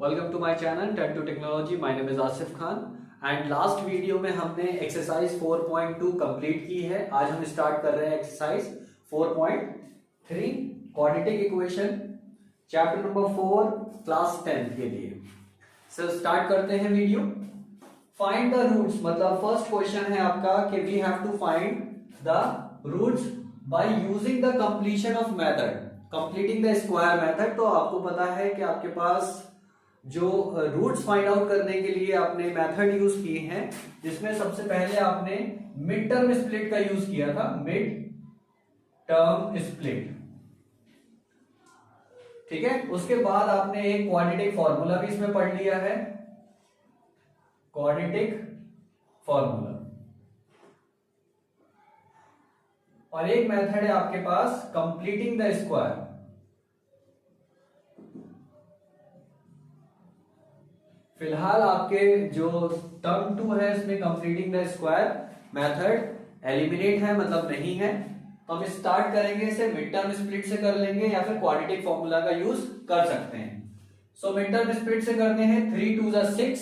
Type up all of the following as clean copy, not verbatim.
Welcome to my channel tech to technology. My name is Asif Khan and last video में हमने exercise 4.2 complete की है। आज हम स्टार्ट कर रहे हैं exercise 4.3 quadratic equation chapter number 4 class 10 के लिए। सर स्टार्ट करते हैं वीडियो। फाइंड द रूट्स, मतलब फर्स्ट क्वेश्चन है आपका कि we have to find the roots by using the completion of method, completing the square method. तो आपको पता है कि आपके पास जो रूट्स फाइंड आउट करने के लिए आपने मेथड यूज किए हैं, जिसमें सबसे पहले आपने मिड टर्म स्प्लिट का यूज किया था, मिड टर्म स्प्लिट, ठीक है। उसके बाद आपने एक क्वाड्रेटिक फॉर्मूला भी इसमें पढ़ लिया है, क्वाड्रेटिक फॉर्मूला, और एक मेथड है आपके पास कंप्लीटिंग द स्क्वायर। फिलहाल आपके जो टर्म 2 है इसमें completing the square method eliminate है, मतलब नहीं है। तो हम स्टार्ट करेंगे इसे मिड टर्म स्प्लिट से कर लेंगे या फिर क्वाड्रेटिक फॉर्मूला का यूज कर सकते हैं। सो मिड टर्म स्प्लिट से करते हैं। 3 2 जा 6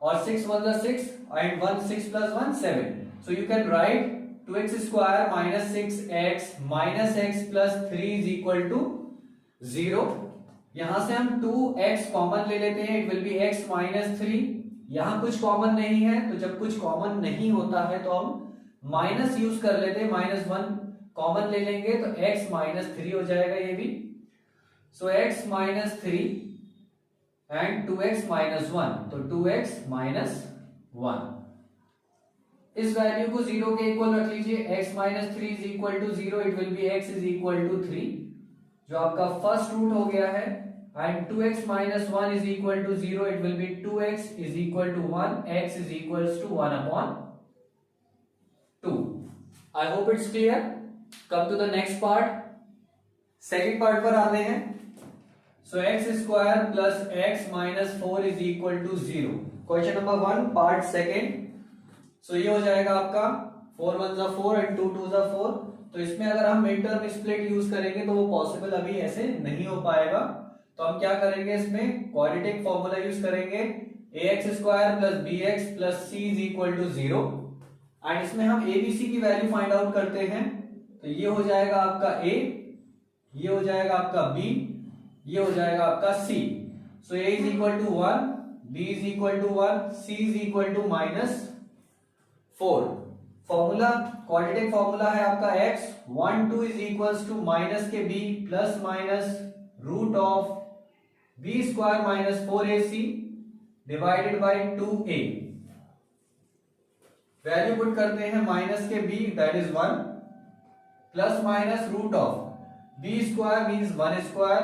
और 6 1 जा 6 and 1 6 plus 1 7। So you can write 2x square minus 6x minus x plus 3 is equal to 0। यहां से हम 2x कॉमन ले लेते हैं, it will be x minus 3। यहां कुछ कॉमन नहीं है, तो जब कुछ कॉमन नहीं होता है तो हम माइनस यूज कर लेते हैं, -1 कॉमन ले लेंगे तो x माइनस 3 हो जाएगा ये भी। सो x minus 3 and 2x minus 1, तो 2x माइनस 1। इस वैल्यू को 0 के इक्वल रख लीजिए, x minus 3 is equal to 0, it will be x is equal to 3, जो आपका फर्स्ट रूट हो गया है। And 2x minus 1 is equal to 0, it will be 2x is equal to 1, x is equal to 1 upon 2। I hope it's clear. Come to the next part, second part पर आते हैं। So x square plus x minus 4 is equal to 0। Question number 1 part second. So ये हो जाएगा आपका 4 1 जा 4 and 2 2 जा 4। तो इसमें अगर हम मिड टर्म स्प्लिट यूज करेंगे तो वो पॉसिबल अभी ऐसे नहीं हो पाएगा। तो हम क्या करेंगे, इसमें क्वाड्रेटिक फॉर्मूला यूज करेंगे, ax square plus bx plus c is equal to 0। And इसमें हम abc की वैल्यू फाइंड आउट करते हैं। तो ये हो जाएगा आपका a, ये हो जाएगा आपका b, ये हो जाएगा आपका c। So a is equal to 1, b is equal to 1, c is equal to -4। Formula quadratic formula है आपका x 1 2 is equals to minus के b plus minus root of b square minus 4ac divided by 2a। Value put करते हैं, minus के b that is 1 plus minus root of b square means 1 square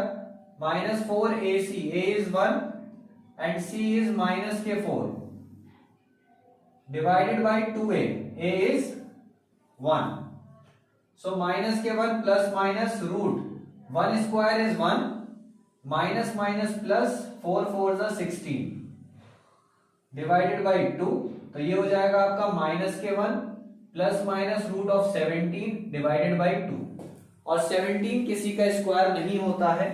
minus 4ac, a is 1 and c is minus के 4 divided by 2a, a is 1। so minus के 1 plus minus root 1 square is 1 minus minus plus 4 4 जा 16 divided by 2। तो ये हो जाएगा आपका minus के 1 plus minus root of 17 divided by 2। और 17 किसी का स्क्वायर नहीं होता है,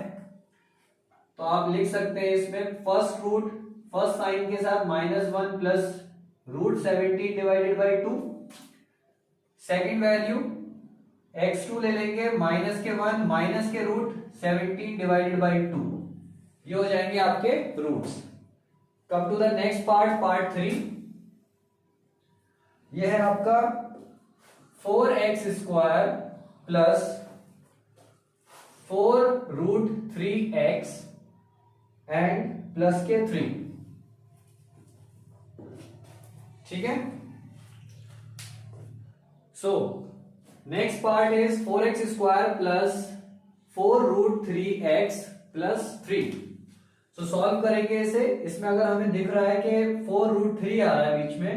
तो आप लिख सकते हैं इसमें फर्स्ट रूट फर्स्ट साइन के साथ -1 plus root 17 divided by 2। Second value x2 ले लेंगे, माइनस के 1 माइनस के रूट 17 डिवाइडेड बाई 2। ये हो जाएंगे आपके roots. Come to the next part, part 3। यह है आपका 4x square plus 4 root 3x and plus के 3, ठीक है। So next part is 4x square plus 4 root 3x plus 3। So solve करेंगे इसे। इसमें अगर हमें दिख रहा है कि 4 रूट 3 आ रहा है बीच में,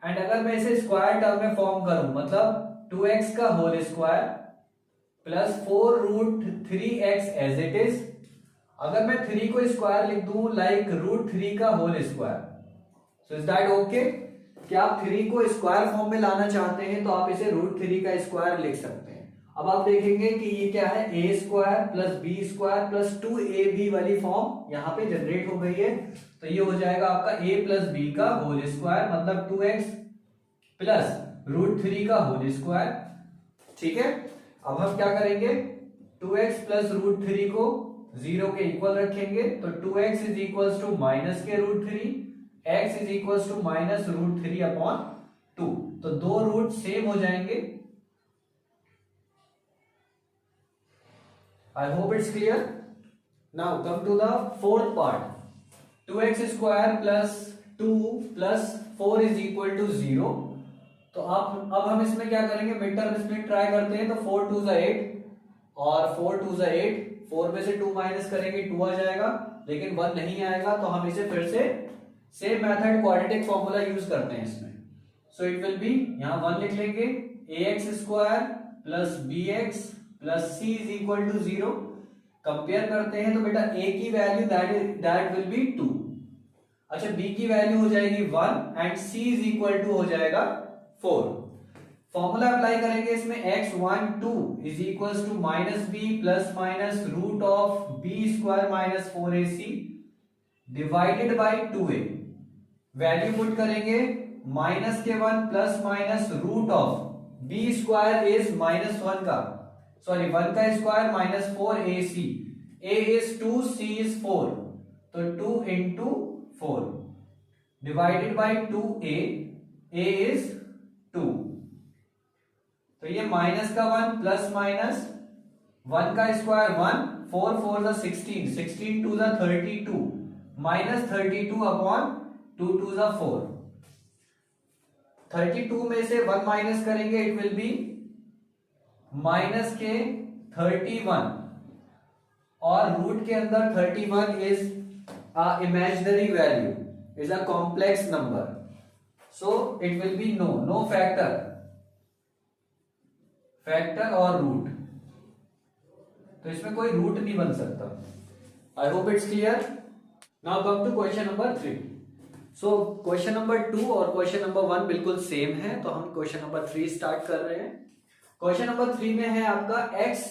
एंड अगर मैं इसे स्क्वायर टर्म में फॉर्म करूं, मतलब 2x का whole square plus 4 root 3x as it is. अगर मैं 3 को स्क्वायर लिख दूं लाइक रूट 3 का whole square, so is that okay? कि आप 3 को स्क्वायर फॉर्म में लाना चाहते हैं तो आप इसे रूट 3 का स्क्वायर लिख सकते हैं। अब आप देखेंगे कि ये क्या है, A square plus B square plus 2ab वाली फॉर्म यहाँ पे जनरेट हो गई है। तो ये हो जाएगा आपका a प्लस बी का होल स्क्वायर मतलब 2x प्लस √3 का होल स्क्वायर। ठीक है, अब हम क्या करेंगे, 2x प्लस √3 को 0 के इक्वल रखेंगे, तो 2x is equal to minus के √3, x is equal to minus √3 upon 2। तो दो रूट सेम हो जाएंगे। I hope it's clear. Now come to the fourth part. 2x square plus 2 plus 4 is equal to 0. तो अब हम इसमें क्या करेंगे, मिड टर्म स्प्लिट ट्राई करते हैं। तो 4 2 ज़ा 8 और 4 2 ज़ा 8, 4 में से 2 माइनस करेंगे 2 आ जाएगा, लेकिन 1 नहीं आएगा। तो हम इसे फिर से same method quadratic formula use करते हैं इसमें। सो इट विल बी, यहाँ 1 लिख लेंगे, ax square plus bx plus c is equal to 0। Compare करते हैं तो बेटा a की वैल्यू दैट विल बी 2, अच्छा b की वैल्यू हो जाएगी 1 and c is equal to हो जाएगा 4। फॉर्मूला अप्लाई करेंगे इसमें, x12 is equal to minus b plus minus root of b square minus 4ac divided by 2a। Value put करेंगे minus के 1 plus minus root of b square is minus 1 का, sorry 1 का square minus 4ac, a is 2 c is 4, तो 2 into 4 divided by 2a, a is 2। तो ये minus का 1 plus minus 1 का square 1, 4 4 ज़ा 16, 16 2 ज़ा 32 माइनस 32 अपॉन 2 2 ज़ा 4। 32 में से 1 माइनस करेंगे, इट विल बी माइनस के 31 और रूट के अंदर 31 is imaginary value, is a complex number, so it will be no factor और रूट, तो इसमें कोई रूट नहीं बन सकता। I hope it's clear. Now come to question number 3। So question number 2 और क्वेश्चन नंबर 1 बिल्कुल सेम है, तो हम क्वेश्चन नंबर 3 स्टार्ट कर रहे हैं। क्वेश्चन नंबर 3 में है आपका x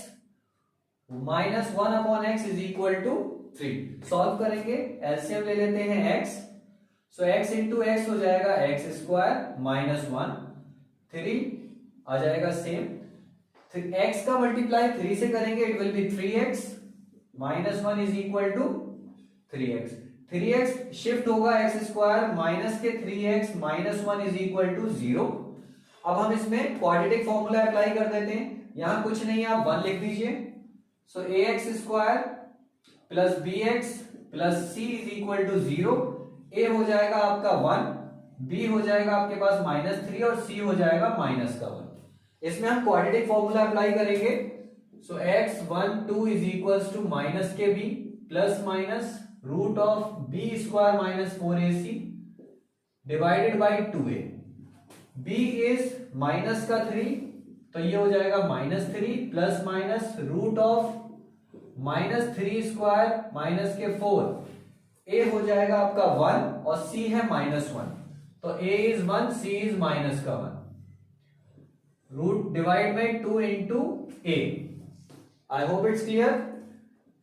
minus 1 upon x is equal to 3। Solve करेंगे, एलसीएम ले लेते हैं x, सो x इंटू एक्स हो जाएगा एक्स स्क्वायर माइनस 1, 3 आ जाएगा सेम। x का मल्टीप्लाई 3 से करेंगे, it will be 3x minus 1 is equal to 3x। 3x shift होगा x स्क्वायर माइनस के 3x minus 1 is equal to 0। अब हम इसमें क्वाड्रेटिक फॉर्मूला अप्लाई कर देते हैं, यहां कुछ नहीं है, आप 1 लिख दीजिए। So ax square plus bx plus c is equal to 0। a हो जाएगा आपका 1, b हो जाएगा आपके पास माइनस 3 और c हो जाएगा माइनस का 1। इसमें हम क्वाड्रेटिक फॉर्मूला अप्लाई करेंगे। So x12 is equal to minus के b plus minus root of b square minus 4ac divided by 2a। b is minus का 3, तो ये हो जाएगा minus 3 plus minus root of minus 3 square minus के 4। a हो जाएगा आपका 1 और c है माइनस 1, तो a is 1, c is minus का 1। Root divide by 2 into a। I hope it's clear.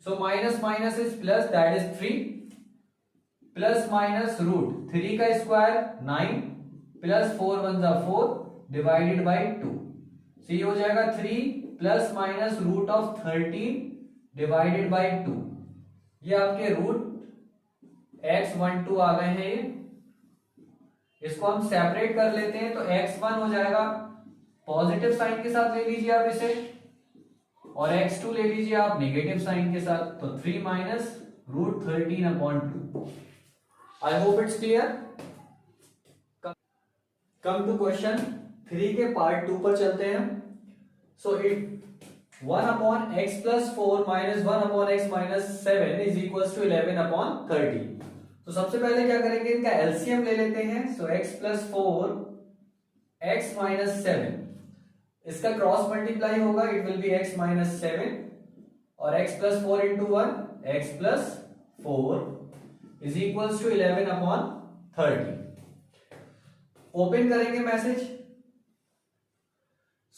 So minus minus is plus, that is 3 plus minus root 3 का square 9 plus 4 1 ज़ा 4 डिवाइडेड बाई 2। सो ये हो जाएगा 3 plus minus root of 13 divided by 2। ये आपके root x12 आ गए हैं। ये इसको हम सेपरेट कर लेते हैं, तो x1 हो जाएगा पॉजिटिव साइन के साथ ले लीजिए आप इसे, और x2 ले लीजिए आप नेगेटिव साइन के साथ, तो 3 minus root 13 upon 2। I hope it's clear. Come to question 3 के पार्ट 2 पर चलते हैं। So it 1 upon x plus 4 minus 1 upon x minus 7 is equal to 11 upon 30। तो सबसे पहले क्या करेंगे, इनका एलसीएम ले लेते हैं। So x plus 4 x minus 7, इसका क्रॉस मल्टीप्लाई होगा, it will be x minus 7 और x plus 4 into 1 x plus 4 is equal to 11 upon 30। Open करेंगे मैसेज।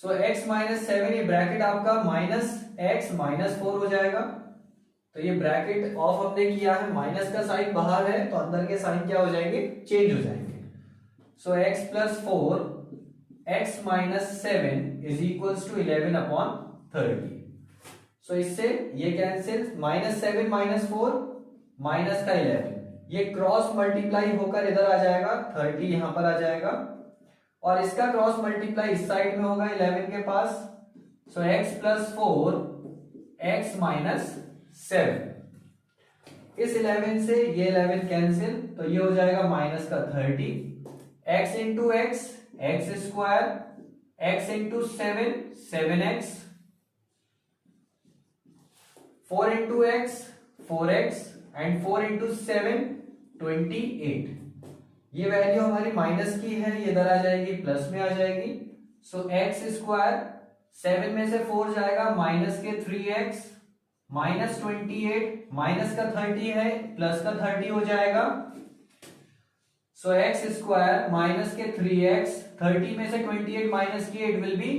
सो x माइनस 7, ये ब्रैकेट आपका माइनस x माइनस 4 हो जाएगा। तो ये ब्रैकेट ऑफ हमने किया है, माइनस का साइन बाहर है तो अंदर के साइन क्या हो जाएंगे, चेंज हो जाएंगे। So x plus 4 x minus 7 is equals to 11 upon 30। So इससे ये कैंसिल, माइनस 7 माइनस 4 माइनस का 11, ये क्रॉस मल्टीप्लाई होकर इधर आ जाएगा, 30 यहां पर आ जाएगा, और इसका क्रॉस मल्टीप्लाई इस साइड में होगा 11 के पास। सो x प्लस 4 x माइनस 7, इस 11 से ये 11 कैंसिल, तो ये हो जाएगा माइनस का 30, x into x x square, x into 7 7x, 4 into x 4x, and 4 into 7 28। ये वैल्यू हमारी माइनस की है, ये इधर आ जाएगी, प्लस में आ जाएगी। सो एक्स स्क्वायर, 7 में से 4 जाएगा, माइनस के 3x माइनस 28, माइनस का 30 है, प्लस का 30 हो जाएगा। सो एक्स स्क्वायर माइनस के 3x, 30 में से 28 माइनस किए, it will be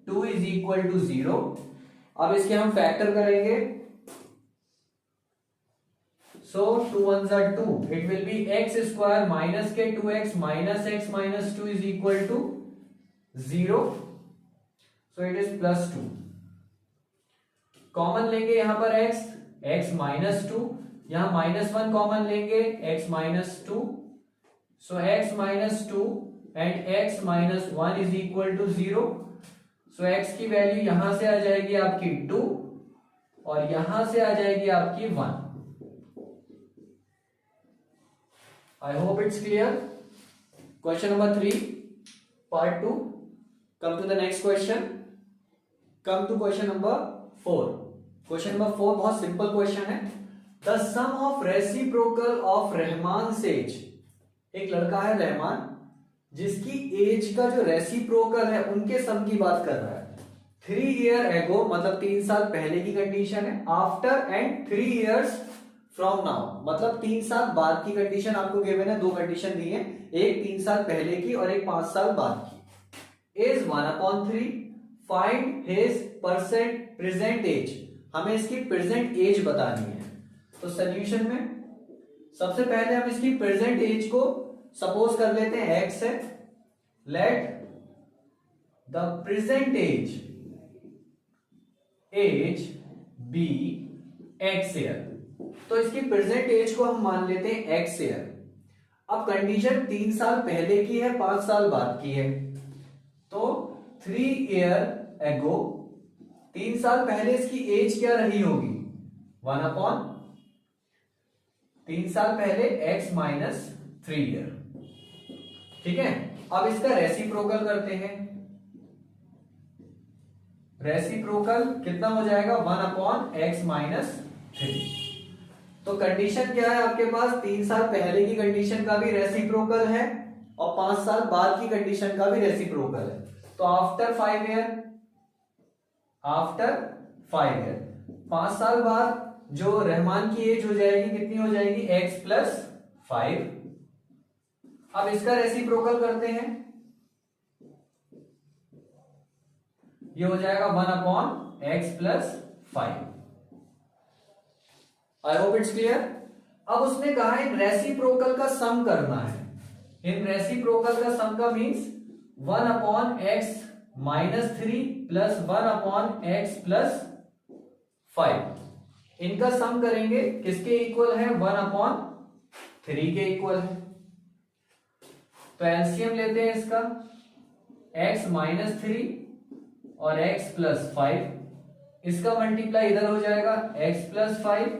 2 is equal to 0। अब इसके हम फैक्टर करेंगे। So 2 ones are 2. It will be x square minus के 2x minus x minus 2 is equal to 0. So it is plus 2. Common लेंगे यहां पर x, x minus 2, यहां minus 1 common लेंगे, x minus 2. So x minus 2 and x minus 1 is equal to 0. So x की value यहां से आ जाएगी आपकी 2 और यहां से आ जाएगी आपकी 1। I hope it's clear. Question number 3, part 2. Come to the next question. Come to question number 4. Question number 4 बहुत सिंपल क्वेश्चन है। The sum of reciprocal of Rahman age, एक लड़का है रहमान, जिसकी एज का जो रेसिप्रोकल है उनके सम की बात कर रहा है। 3 year ago मतलब 3 साल पहले की कंडीशन है, after and 3 years from now मतलब 3 साल बाद की कंडीशन आपको गिवन है। 2 कंडीशन दी है, एक 3 साल पहले की और एक 5 साल बाद की। Age 1/3, find his percent present age, हमें इसकी प्रेजेंट एज बतानी है। तो सोल्यूशन में सबसे पहले हम इसकी प्रेजेंट एज को सपोज कर लेते हैं x है। Let the present age be x year, तो इसकी प्रेजेंट एज को हम मान लेते हैं x ईयर। अब कंडीशन 3 साल पहले की है, 5 साल बाद की है, तो 3 year ago, 3 साल पहले इसकी एज क्या रही होगी, 1/, 3 साल पहले x माइनस 3 year। ठीक है, अब इसका रेसिप्रोकल करते हैं। रेसिप्रोकल कितना हो जाएगा, 1/x माइनस 3। तो कंडीशन क्या है आपके पास, 3 साल पहले की कंडीशन का भी रेसिप्रोकल है और 5 साल बाद की कंडीशन का भी रेसिप्रोकल है। तो आफ्टर 5 ईयर, आफ्टर 5 ईयर, 5 साल बाद जो रहमान की एज हो जाएगी कितनी हो जाएगी, x प्लस 5। अब इसका रेसिप्रोकल करते हैं, ये हो जाएगा 1/x plus 5। I hope it's clear. अब उसने कहा इन रेसिप्रोकल का सम करना है। इन रेसिप्रोकल का सम का means 1/x minus 3 plus 1/x plus 5। इनका सम करेंगे, किसके इक्वल है, 1/3 के इक्वल है। तो एलसीएम लेते हैं इसका, x माइनस 3 और x प्लस 5, इसका मल्टीप्लाई इधर हो जाएगा x प्लस 5,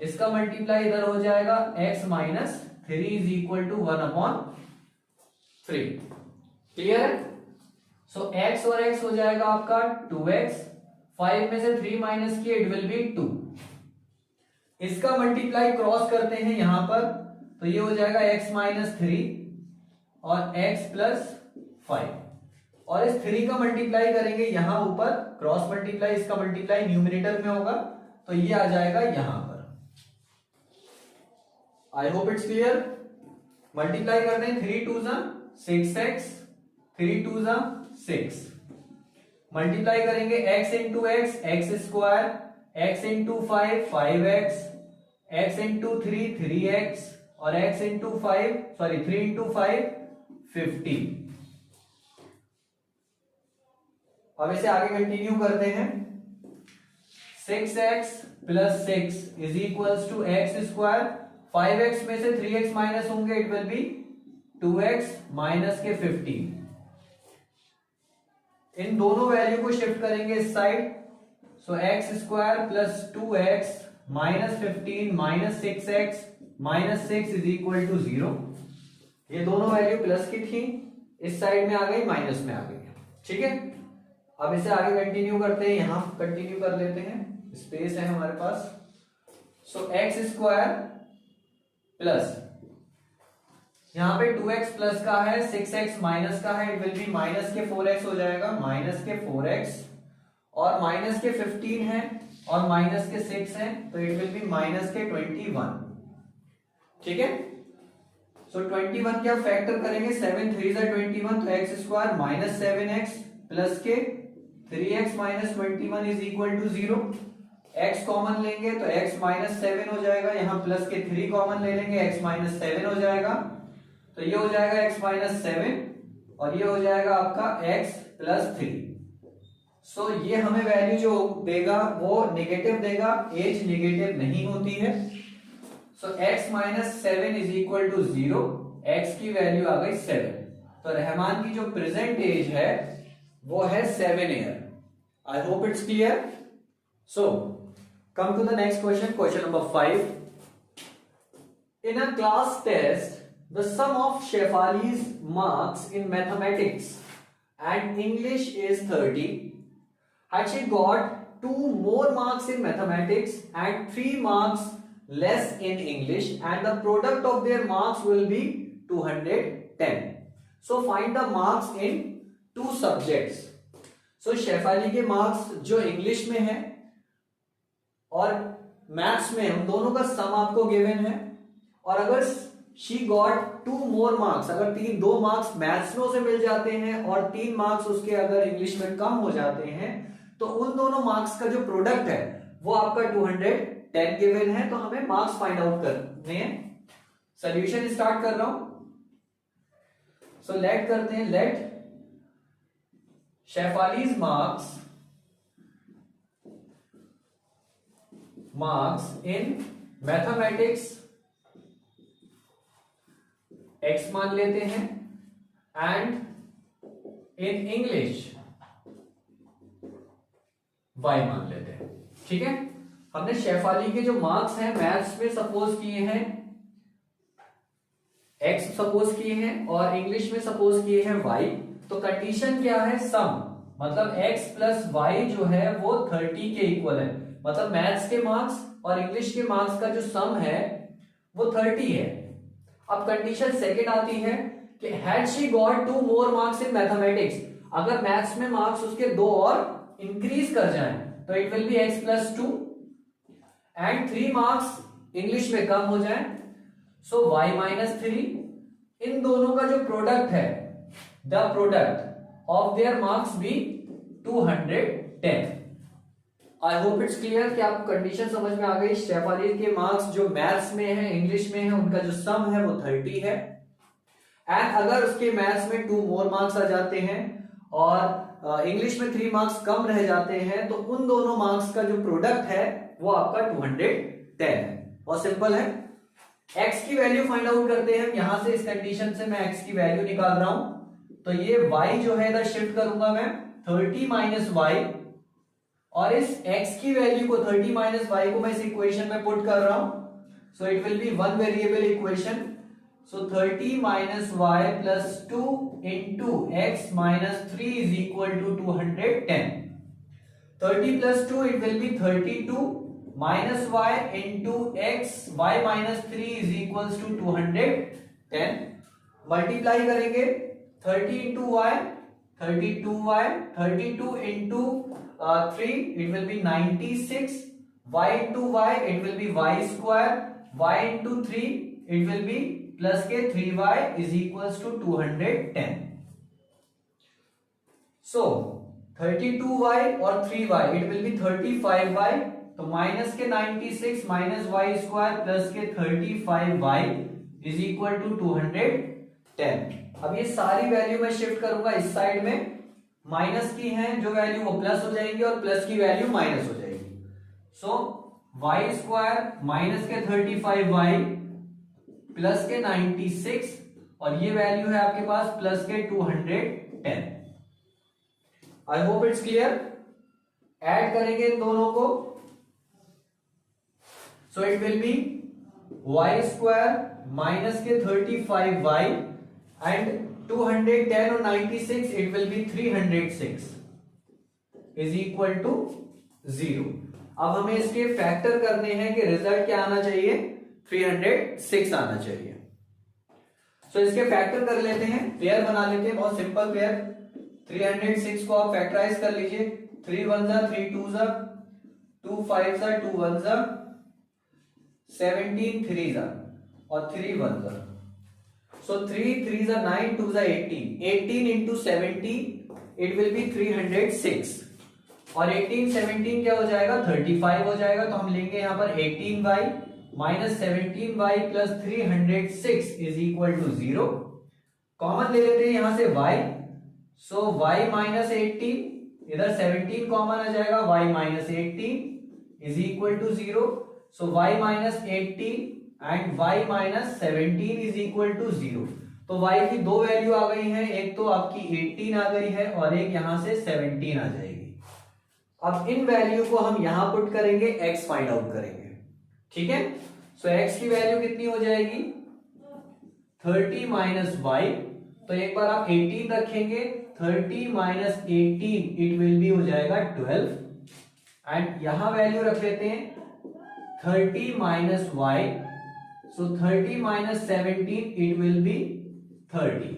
इसका मल्टीप्लाई इधर हो जाएगा x minus 3 is equal to 1/3। Clear है। सो x और x हो जाएगा आपका 2x, 5 में से 3 माइनस किए, इट विल बी 2। इसका मल्टीप्लाई क्रॉस करते हैं यहां पर, तो ये हो जाएगा x माइनस 3 और x प्लस 5, और इस 3 का मल्टीप्लाई करेंगे यहां ऊपर, क्रॉस मल्टीप्लाई, इसका मल्टीप्लाई न्यूमरेटर में होगा, तो ये आ जाएगा यहां पर। आई होप इट्स क्लियर। मल्टीप्लाई करते हैं, 3 2 6x, 3 2 6, मल्टीप्लाई करेंगे x into x x square, x into 5 5x, x into 3 3x और x इंटू 3 इंटू 5 50। अब इसे आगे कंटिन्यू करते हैं। 6x plus 6 is equals to x square, 5x में से 3x माइनस होंगे, it will be 2x minus के 15। इन दोनों वैल्यू को शिफ्ट करेंगे इस side, so x square plus 2x minus 15 minus 6x minus 6 is equal to 0। ये दोनों वैल्यू प्लस की थी, इस साइड में आ गई माइनस में आ गई। ठीक है, अब इसे आगे कंटिन्यू करते हैं, यहां कंटिन्यू कर लेते हैं, स्पेस है हमारे पास। सो एक्स स्क्वायर प्लस यहां पे 2x प्लस का है, 6x माइनस का है, इट विल बी माइनस के 4x हो जाएगा, माइनस के 4x और माइनस के 15 है और माइनस के 6 है, तो इट विल बी माइनस के 21। ठीक है, सो 21 क्या फैक्टर करेंगे, 7 3 जा 21, तो x square minus 7x plus के 3x minus 21 is equal to 0। x common लेंगे तो x माइनस 7 हो जाएगा, यहां प्लस के 3 कॉमन ले लेंगे, x माइनस 7 हो जाएगा, तो ये हो जाएगा x माइनस 7 और ये हो जाएगा आपका x प्लस 3। सो ये हमें वैल्यू जो देगा वो नेगेटिव देगा, एज नेगेटिव नहीं होती है। So x minus 7 is equal to 0, x की वैल्यू आ गई 7। तो रहमान की जो प्रेजेंट एज है वो है 7 year. I hope it's clear. So come to the next question, question number 5। In a class test the sum of Shefali's marks in mathematics and English is 30. Had she got 2 more marks in mathematics and 3 marks less in English, and the product of their marks will be 210. So find the marks in 2 subjects. So Shefali के marks जो English में है और maths में, उन दोनों का सम आपको गिवन है। और अगर शी गॉट 2 मोर मार्क्स, अगर 2 मार्क्स मैथ्स में उसे मिल जाते हैं और 3 मार्क्स उसके अगर इंग्लिश में कम हो जाते हैं, तो उन दोनों मार्क्स का जो प्रोडक्ट है वो आपका 210 गिवन है। तो हमें मार्क्स फाइंड आउट करने हैं। सॉल्यूशन स्टार्ट कर रहा हूं। सो लेट करते हैं, let Shefali's marks in mathematics x मान लेते हैं एंड इन इंग्लिश y मान लेते हैं। ठीक है, हमने शेफाली के जो मार्क्स हैं मैथ्स में सपोज किए हैं x सपोज किए हैं और इंग्लिश में सपोज किए हैं y। तो कंडीशन क्या है, सम, मतलब x प्लस y जो है वो 30 के इक्वल है। मतलब मैथ्स के मार्क्स और इंग्लिश के मार्क्स का जो सम है वो 30 है। अब कंडीशन सेकंड आती है कि had she got 2 more marks in mathematics, अगर मैथ्स में मार्क्स उसके 2 और इंक्रीज कर जाएं तो it will be x plus 2 and 3 marks English में कम हो जाएं, सो y माइनस 3। इन दोनों का जो प्रोडक्ट है, the product of their marks be 210। I hope it's clear कि आपको कंडीशन समझ में आ गई। शेफाली के मार्क्स जो मैथ्स में है, इंग्लिश में है, उनका जो सम है वो 30 है। एंड अगर उसके मैथ्स में 2 मोर मार्क्स आ जाते हैं और इंग्लिश में 3 मार्क्स कम रह जाते हैं, तो उन दोनों मार्क्स का जो प्रोडक्ट है वो आपका 210 है। बहुत सिंपल है। x की वैल्यू फाइंड आउट करते हैं। यहां से इस कंडीशन से मैं x की वैल्यू निकाल रहा हूं, तो ये y जो है इधर शिफ्ट करूंगा मैं 30 माइनस y, और इस x की वैल्यू को 30 माइनस y को मैं इस इक्वेशन में पुट कर रहा हूं। So it will be 1 variable equation. So 30 minus y plus 2 into x minus 3 is equal to 210। 30 plus 2 it will be 32 minus y into x y minus 3 is equal to 210। Multiply करेंगे 30 into y 32y, 32 into 3 it will be 96, y into y it will be y square, y into 3 it will be plus के 3y is equals to 210. So 32y और 3y, it will B 35y, तो minus के 96 minus Y square plus के 35y is equal to 210। अब ये सारी value मैं shift करूंगा इस साइड में, माइनस की है जो वैल्यू वो प्लस हो जाएंगी और प्लस की वैल्यू माइनस हो जाएगी। सो वाई स्क्वायर माइनस के 35y प्लस के 96 और ये वैल्यू है आपके पास प्लस के 210। I hope it's clear. Add करेंगे इन दोनों को, so it will be y square minus के 35y एंड 210 और 96 it will be 306 is equal to 0। अब हमें इसके फैक्टर करने हैं कि रिजल्ट क्या आना चाहिए, 306 आना चाहिए। सो इसके फैक्टर कर लेते हैं, पेयर बना लेते हैं, बहुत सिंपल पेयर। 306 को आप फैक्टराइज कर लीजिए, 3 1 जा 3 2 जा 2 5 जा 2 1 जा 17 3 जा और 3 1 जा। सो 3 3 जा 9 2 जा 18, 18 इंटू 70 इट विल बी 306 और 18 17 क्या हो जाएगा 35 हो जाएगा। तो हम लेंगे यहां पर 18y minus 17y plus 306 is equal to 0। Common ले लेते हैं यहां से y, सो y माइनस 18, इधर 17 कॉमन आ जाएगा, y minus 18 is equal to 0। So y minus 18 and y minus 17 is equal to 0। तो y की दो वैल्यू आ गई है, एक तो आपकी 18 आ गई है और एक यहां से 17 आ जाएगी। अब इन वैल्यू को हम यहां पुट करेंगे, x फाइंड आउट करेंगे, ठीक है। सो x की वैल्यू कितनी हो जाएगी 30 माइनस y, तो एक बार आप 18 रखेंगे, 30 माइनस 18 इट विल बी हो जाएगा 12 एंड यहां वैल्यू रख लेते हैं 30 minus y, so 30 minus 17 it will B 30।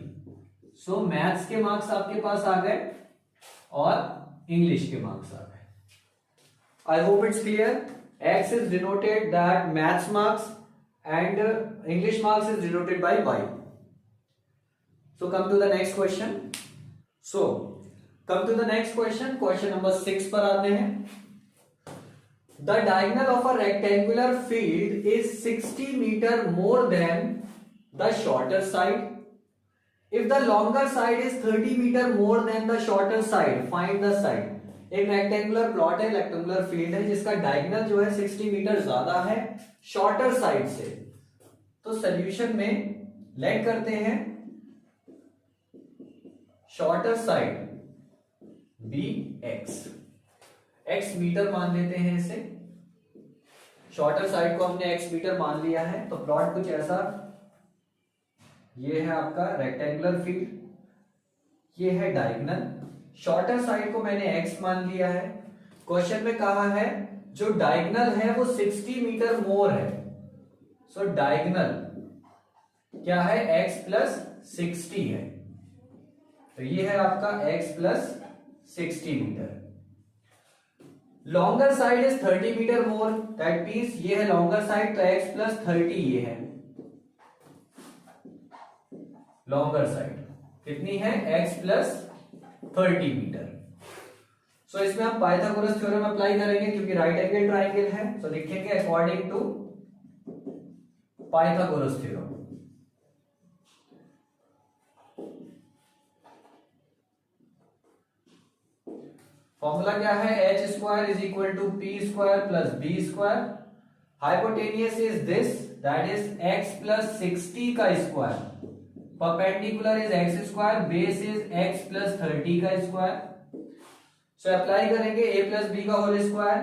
So maths के मार्क्स आपके पास आ गए और इंग्लिश के मार्क्स आ गए। आई hope it's clear. X is denoted that maths marks and English marks is denoted by Y. So come to the next question. Question number 6 पर आते हैं। The diagonal of a rectangular field is 60 meter more than the shorter side. If the longer side is 30 meter more than the shorter side, find the side. एक rectangular plot है, rectangular field है जिसका diagonal जो है 60 metre ज्यादा है shorter side से। तो सॉल्यूशन में लेट करते हैं shorter side be x metre मान लेते हैं इसे। शॉर्टर साइड को हमने एक्स मीटर मान लिया है। तो प्लॉट कुछ ऐसा, ये है आपका रेक्टेंगुलर फील्ड, ये है डायगोनल, शॉर्टर साइड को मैंने x मान लिया है। क्वेश्चन में कहा है जो डायगोनल है वो 60 मीटर मोर है। सो डायगोनल क्या है x प्लस 60 है, तो ये है आपका x plus 60 metre. Longer side is 30 metre more, that means ये है लॉन्गर साइड, तो x प्लस 30 ये है लॉन्गर साइड। कितनी है x प्लस 30 मीटर। सो इसमें हम पाइथागोरस थ्योरम अप्लाई करेंगे क्योंकि राइट एंगल ट्राइंगल है। सो लिखेंगे according to Pythagoras theorem. Formula क्या है, H square is equal to P square plus B square. Hypotenuse is this, that is x plus 60 का square, perpendicular is x square, base is x plus 30 का square. So apply करेंगे a plus B का whole square,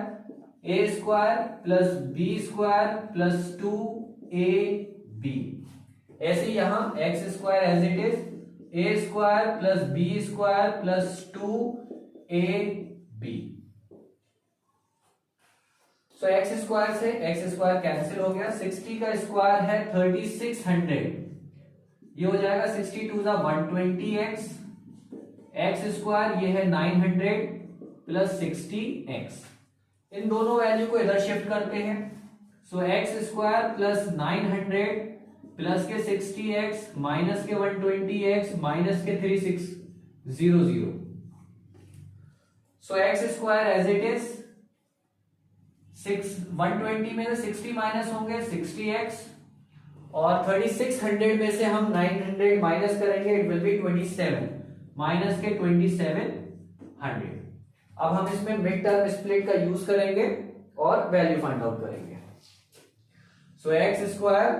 A square plus B square plus 2ab। ऐसे यहां x square as it is, A square plus B square plus 2ab। So x square से x square cancel हो गया, 60 का square है 3600, ये हो जाएगा 62 जा 120x, एक्स स्क्वायर ये है 900 प्लस 60x। इन दोनों वैल्यू को इधर शिफ्ट करते हैं। So x square plus 900 plus के 60x माइनस के 120x माइनस के 3600। So x square as it is 120 में से 60 माइनस होंगे 60x, और 3600 में से हम 900 माइनस करेंगे, इट विल बी 27 माइनस के 2700। अब हम इसमें मिड टर्म स्प्लिट का यूज करेंगे और वैल्यू फाइंड आउट करेंगे। So x square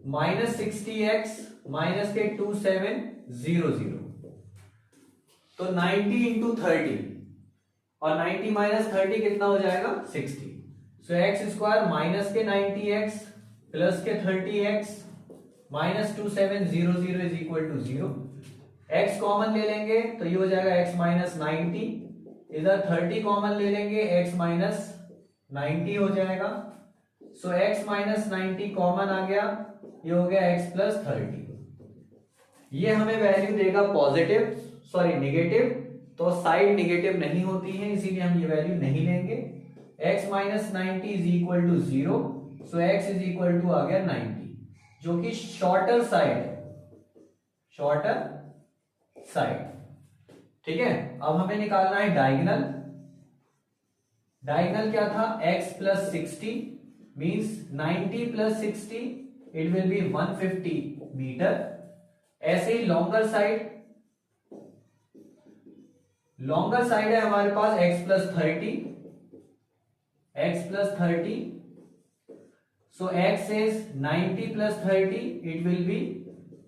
minus 60x minus के 2700, तो 90 इंटू 30, और 90 माइनस 30 कितना हो जाएगा 60। सो एक्स स्क्वायर माइनस के 90x प्लस के 30x minus 2700 is equal to 0। x common ले लेंगे तो ये हो जाएगा x माइनस 90, इधर 30 कॉमन ले लेंगे x माइनस 90 हो जाएगा। सो x माइनस 90 कॉमन आ गया, ये हो गया x प्लस 30। ये हमें वैल्यू देगा पॉजिटिव, सॉरी नेगेटिव, तो साइड नेगेटिव नहीं होती है इसीलिए हम ये वैल्यू नहीं लेंगे। x minus 90 is equal to 0, so x is equal to आ गया 90, जो कि शॉर्टर साइड है, शॉर्टर साइड। ठीक है, अब हमें निकालना है डायगोनल। डायगोनल क्या था, x plus 60 means 90 plus 60 it will be 150 metre. ऐसे ही लॉन्गर साइड, लॉन्गर साइड है हमारे पास x plus 30, x plus 30, so x is 90 plus 30 it will be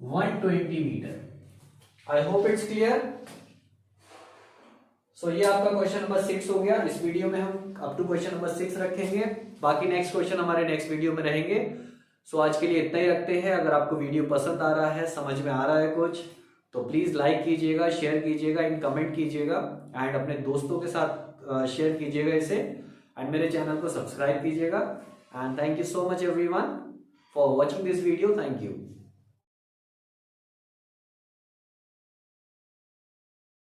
120 metre. I hope it's clear. So ये आपका question number 6 हो गया। इस वीडियो में हम अप टू क्वेश्चन नंबर 6 रखेंगे, बाकी नेक्स्ट क्वेश्चन हमारे नेक्स्ट वीडियो में रहेंगे। सो आज के लिए इतना ही रखते हैं। अगर आपको वीडियो पसंद आ रहा है, समझ में आ रहा है कुछ, तो प्लीज लाइक कीजिएगा, शेयर कीजिएगा, इन कमेंट कीजिएगा, एंड अपने दोस्तों के साथ शेयर कीजिएगा इसे, एंड मेरे चैनल को सब्सक्राइब कीजिएगा। And thank you so much everyone for watching this video. Thank you.